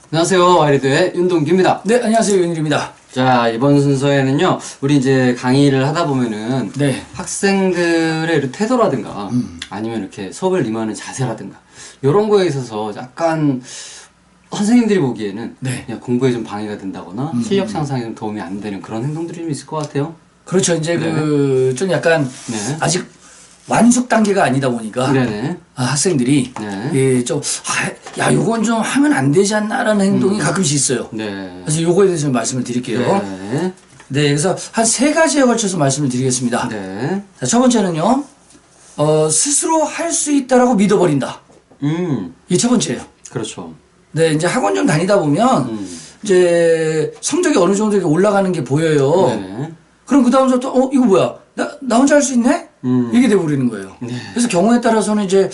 안녕하세요. 와이리드의 윤동기입니다. 네, 안녕하세요. 윤일입니다. 자, 이번 순서에는요, 우리 이제 강의를 하다 보면은, 네. 학생들의 이런 태도라든가, 아니면 이렇게 수업을 임하는 자세라든가, 이런 거에 있어서 약간, 선생님들이 보기에는, 네. 그냥 공부에 좀 방해가 된다거나, 실력 향상에 좀 도움이 안 되는 그런 행동들이 좀 있을 것 같아요. 그렇죠. 이제 네. 좀 약간 네. 아직 완숙 단계가 아니다 보니까 네네. 학생들이 네. 예, 야, 요건 좀 하면 안 되지 않나라는 행동이 가끔씩 있어요. 네. 그래서 요거에 대해서 좀 말씀을 드릴게요. 네. 네, 그래서 한 세 가지에 걸쳐서 말씀을 드리겠습니다. 네. 자, 첫 번째는요, 스스로 할 수 있다라고 믿어버린다. 이게 첫 번째예요. 그렇죠. 네, 이제 학원 좀 다니다 보면 이제 성적이 어느 정도 이렇게 올라가는 게 보여요. 네네. 그럼 그 다음부터 이거 뭐야? 나 혼자 할 수 있네? 이게 돼버리는 거예요. 네. 그래서 경우에 따라서는 이제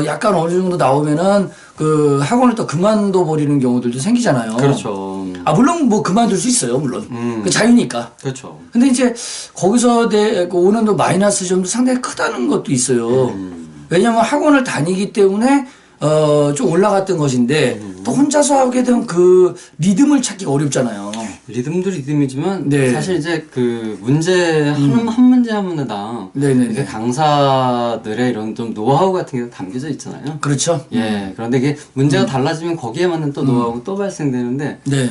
약간 어느 정도 나오면은 그 학원을 또 그만둬 버리는 경우들도 생기잖아요. 그렇죠. 아, 물론 뭐 그만둘 수 있어요, 물론. 그 자유니까. 그렇죠. 근데 이제 거기서 오는 또 마이너스 점도 상당히 크다는 것도 있어요. 왜냐면 학원을 다니기 때문에 좀 올라갔던 것인데 또 혼자서 하게 되면 그 리듬을 찾기가 어렵잖아요. 리듬도 리듬이지만 네. 사실 이제 그 문제 한 문제 한 문제당 네네네. 이렇게 강사들의 이런 좀 노하우 같은 게 담겨져 있잖아요. 그렇죠. 예. 그런데 이게 문제가 달라지면 거기에 맞는 또 노하우가 또 발생되는데 네.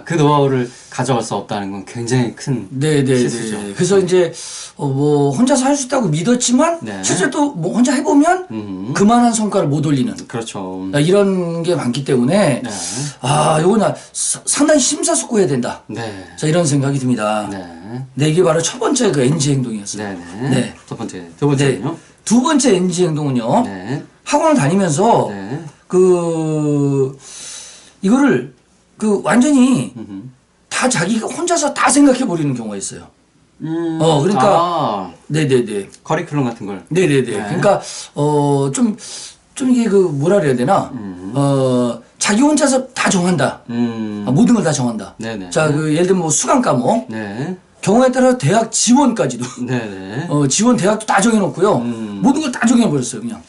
그 노하우를 가져갈 수 없다는 건 굉장히 큰 실수죠. 네네네. 그래서 이제 뭐 혼자서 할 수 있다고 믿었지만 네. 실제 또 뭐 혼자 해보면 그만한 성과를 못 올리는 그렇죠. 이런 게 많기 때문에 네. 이거는 상당히 심사숙고해야 된다. 네. 자, 이런 생각이 듭니다. 네. 네, 이게 바로 첫 번째 그 NG 행동이었어요. 네네. 네. 첫 번째. 두 번째는요? 네. 두 번째 NG 행동은요. 네. 학원을 다니면서 네. 이거를 완전히 음흠. 다 자기가 혼자서 다 생각해 버리는 경우가 있어요. 그러니까 네네네. 커리큘럼 같은 걸. 네네네. 네. 그러니까 좀 이게 뭐라 그래야 되나? 자기 혼자서 다 정한다. 모든 걸 다 정한다. 네네. 자, 예를 들면 뭐 수강 과목, 네. 경우에 따라 대학 지원까지도 네네. 지원 대학도 다 정해놓고요. 모든 걸 다 정해버렸어요, 그냥.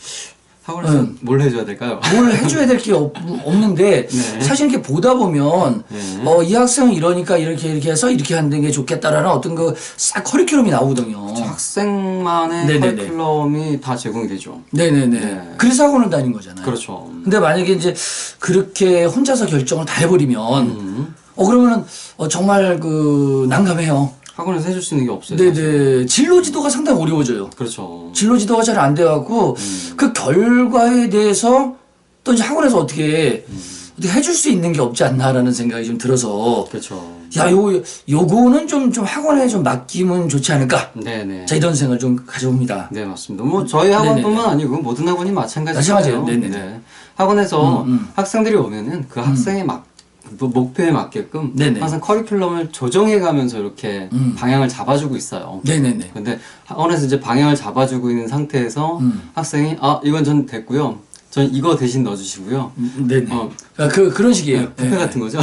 학원에서 뭘 해줘야 될까요? 뭘 해줘야 될 게 없는데 네. 사실 이렇게 보다 보면 네. 이 학생은 이러니까 이렇게 해서 이렇게 하는 게 좋겠다라는 어떤 싹 커리큘럼이 나오거든요. 학생만의 네네네. 커리큘럼이 다 제공이 되죠. 네네네. 네. 그래서 학원을 다닌 거잖아요. 그렇죠. 근데 만약에 이제 그렇게 혼자서 결정을 다 해버리면 그러면은 정말 난감해요. 학원에서 해줄 수 있는 게 없어요. 사실. 네네. 진로 지도가 상당히 어려워져요. 그렇죠. 진로 지도가 잘 안 돼갖고 그 결과에 대해서 또 이제 학원에서 어떻게 해줄 수 있는 게 없지 않나라는 생각이 좀 들어서 그렇죠. 야, 요거는 좀 학원에 좀 맡기면 좋지 않을까? 네네. 자, 이런 생각을 좀 가져봅니다. 네, 맞습니다. 뭐, 저희 학원뿐만 아니고 모든 학원이 마찬가지예요. 네네네. 네. 학원에서 학생들이 오면은 그 학생의 목표에 맞게끔 네네. 항상 커리큘럼을 조정해 가면서 이렇게 방향을 잡아주고 있어요. 네네네. 근데 학원에서 이제 방향을 잡아주고 있는 상태에서 학생이 이건 전 됐고요. 전 이거 대신 넣어주시고요. 네네. 그런 식이에요. 뷔페 같은 거죠.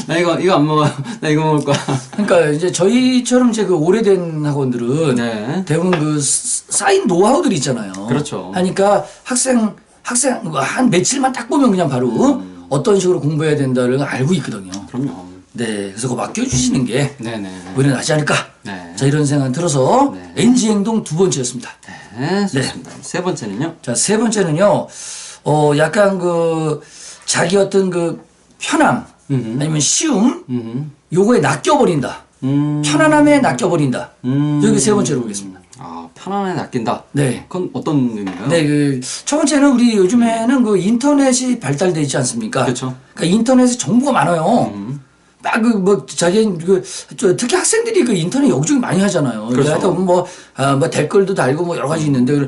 나 이거 안 먹어. 나 이거 먹을 거야. 그러니까 이제 저희처럼 이제 오래된 학원들은 네. 대부분 쌓인 노하우들이 있잖아요. 그렇죠. 하니까 학생 한 며칠만 딱 보면 그냥 바로 어떤 식으로 공부해야 된다를 알고 있거든요. 그럼요. 네, 그래서 그거 맡겨주시는 게 네네. 오히려 낫지 않을까? 네. 자, 이런 생각 들어서 네. NG 행동 두 번째였습니다. 네, 좋습니다. 세 번째는요? 자, 세 번째는요, 약간 자기 어떤 편함, 아니면 쉬움, 요거에 낚여버린다. 편안함에 낚여버린다. 여기 세 번째로 보겠습니다. 편안하게 낚인다. 네. 그건 어떤 의미인가요? 네, 첫 번째는 우리 요즘에는 인터넷이 발달돼 있지 않습니까? 그렇죠. 그러니까 인터넷에 정보가 많아요. 막 특히 학생들이 인터넷 여기저기 많이 하잖아요. 그렇죠. 하다 보면 뭐 댓글도 달고 뭐 여러 가지 있는데,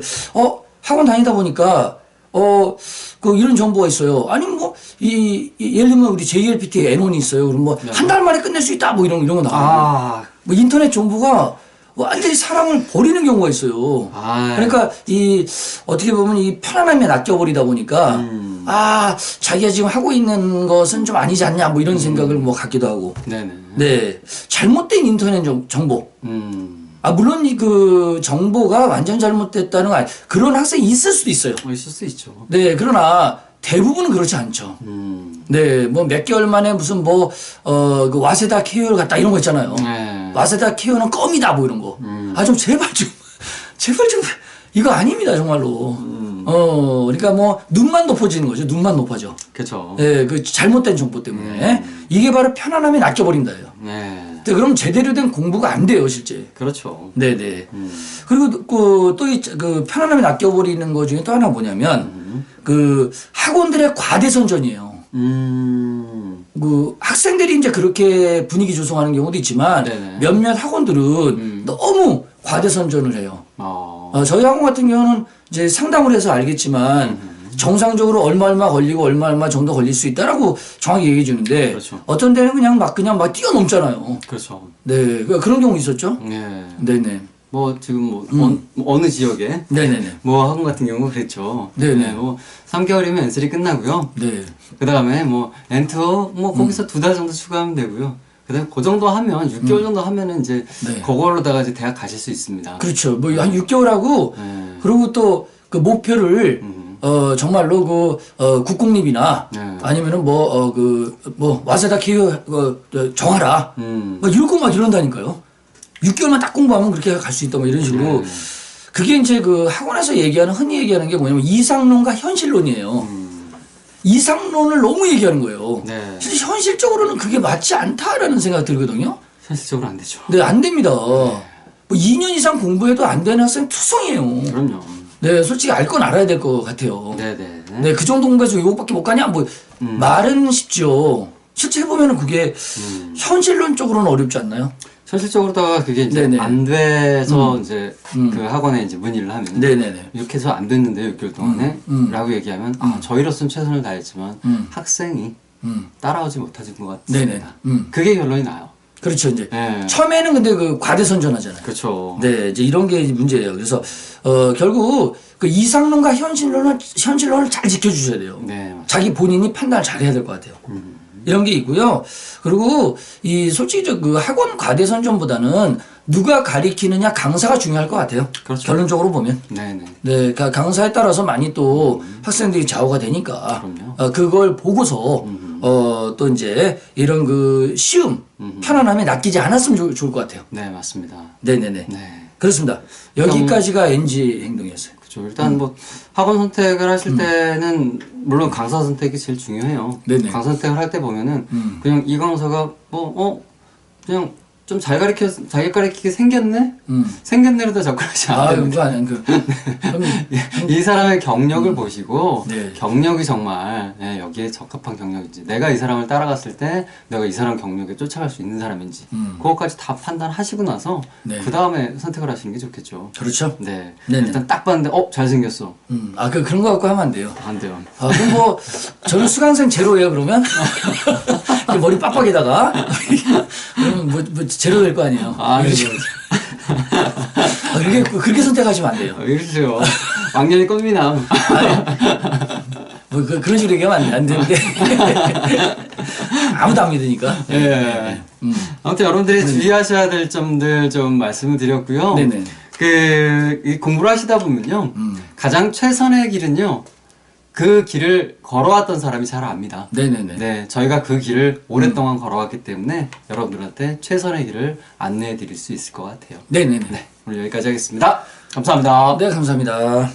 학원 다니다 보니까, 이런 정보가 있어요. 아니면 예를 들면 우리 JLPT N1이 있어요. 그럼 뭐 한 달 만에 끝낼 수 있다. 뭐 이런 거 나와요. 뭐 인터넷 정보가 완전히 사람을 버리는 경우가 있어요. 그러니까 어떻게 보면 이 편안함에 낚여버리다 보니까 자기가 지금 하고 있는 것은 좀 아니지 않냐 뭐 이런 생각을 갖기도 하고. 네네. 네. 잘못된 인터넷 정보. 물론 정보가 완전 잘못됐다는 거 그런 학생이 있을 수도 있어요. 있을 수 있죠. 네. 그러나 대부분은 그렇지 않죠. 네, 뭐 몇 개월 만에 무슨 그 와세다 케어를 갖다 이런 거 있잖아요. 네. 와세다 케어는 껌이다 뭐 이런 거. 아, 좀 제발 좀, 이거 아닙니다, 정말로. 그러니까 뭐 눈만 높아지는 거죠. 눈만 높아져. 그렇죠. 네, 그 잘못된 정보 때문에. 이게 바로 편안함이 낚여버린다예요. 네. 네, 그럼 제대로 된 공부가 안 돼요, 실제. 그렇죠. 네네. 그리고 그 편안함이 낚여버리는 것 중에 또 하나 뭐냐면 그 학원들의 과대 선전이에요. 그 학생들이 이제 그렇게 분위기 조성하는 경우도 있지만 네네. 몇몇 학원들은 너무 과대 선전을 해요. 저희 학원 같은 경우는 이제 상담을 해서 알겠지만 정상적으로 얼마 걸리고 얼마 정도 걸릴 수 있다라고 정확히 얘기해 주는데 그렇죠. 어떤 데는 그냥 막 뛰어넘잖아요. 그렇죠. 네, 그런 경우 있었죠. 네. 네네. 뭐 지금 뭐 어느 지역에 네네네. 뭐 학원 같은 경우 그랬죠. 네네. 네, 뭐 3개월이면 엔슬이 끝나고요. 네. 그 다음에 뭐 엔터 뭐 거기서 2달 정도 추가하면 되고요. 그다음에 그 정도 하면 6개월 정도 하면은 이제 네. 그걸로다가 이제 대학 가실 수 있습니다. 그렇죠. 뭐 한 6개월 하고 네. 그리고 또 그 목표를 정말로 국공립이나 네. 아니면은 와세다 케어 정하라. 막 이러고 막 이런다니까요. 6개월만 딱 공부하면 그렇게 갈 수 있다 뭐 이런 식으로. 그게 이제 그 학원에서 흔히 얘기하는 게 뭐냐면 이상론과 현실론이에요. 이상론을 너무 얘기하는 거예요. 네. 사실 현실적으로는 그게 맞지 않다라는 생각이 들거든요. 현실적으로 안 되죠. 네, 안 됩니다. 뭐 2년 이상 공부해도 안 되는 학생 투성이에요. 그럼요. 네, 솔직히 알 건 알아야 될 것 같아요. 네네. 네, 그 정도 공부해서 이거밖에 못 가냐? 뭐, 말은 쉽죠. 실제 해보면은 그게 현실론적으로는 어렵지 않나요? 현실적으로다가 그게 이제 네네. 안 돼서 이제 그 학원에 이제 문의를 하면 네네네. 이렇게 해서 안 됐는데 6개월 동안에 라고 얘기하면 저희로서는 최선을 다했지만 학생이 따라오지 못하신 것 같습니다. 네네. 그게 결론이 나요. 그렇죠, 이제. 네. 처음에는 근데 그 과대선전하잖아요. 그렇죠. 네, 이제 이런 게 문제예요. 그래서, 결국 그 이상론과 현실론을 잘 지켜주셔야 돼요. 네, 맞습니다. 자기 본인이 판단을 잘 해야 될 것 같아요. 이런 게 있고요. 그리고 솔직히 그 학원 과대 선전보다는 누가 가리키느냐 강사가 중요할 것 같아요. 그렇죠. 결론적으로 보면. 네네. 네, 강사에 따라서 많이 또 학생들이 좌우가 되니까. 그럼요. 그걸 보고서 또 이제 이런 그 쉬움, 편안함에 낚이지 않았으면 좋을 것 같아요. 네, 맞습니다. 네네네. 네. 그렇습니다. 여기까지가 NG 행동이었어요. 그렇죠. 일단 뭐 학원 선택을 하실 때는 물론 강사 선택이 제일 중요해요. 네네. 강사 선택을 할 때 보면은 그냥 이 강사가 그냥 좀 잘 자기 가르치게 생겼네? 생겼네로도 접근하지 않아요. 그거 아니야. 이 사람의 경력을 보시고 네. 경력이 정말 여기에 적합한 경력인지 내가 이 사람을 따라갔을 때 내가 이 사람 경력에 쫓아갈 수 있는 사람인지 그것까지 다 판단하시고 나서 네. 그 다음에 선택을 하시는 게 좋겠죠. 그렇죠. 네. 네네. 일단 딱 봤는데 잘생겼어. 그런 거 갖고 하면 안 돼요. 안 돼요. 그럼 뭐, 저는 수강생 제로예요, 그러면? 머리 빡빡에다가. 그러면 뭐 제로 될 거 아니에요. 그렇죠. 그렇게 선택하시면 안 돼요. 그렇죠. 왕년이 꽃미남. 그런 식으로 얘기하면 안 되는데. 아무도 안 믿으니까. 예. 아무튼 여러분들이 주의하셔야 될 점들 좀 말씀을 드렸고요. 네네. 이 공부를 하시다 보면요. 가장 최선의 길은요. 그 길을 걸어왔던 사람이 잘 압니다. 네네네. 네, 저희가 그 길을 오랫동안 걸어왔기 때문에 여러분들한테 최선의 길을 안내해 드릴 수 있을 것 같아요. 네네네. 네, 오늘 여기까지 하겠습니다. 감사합니다. 네, 감사합니다.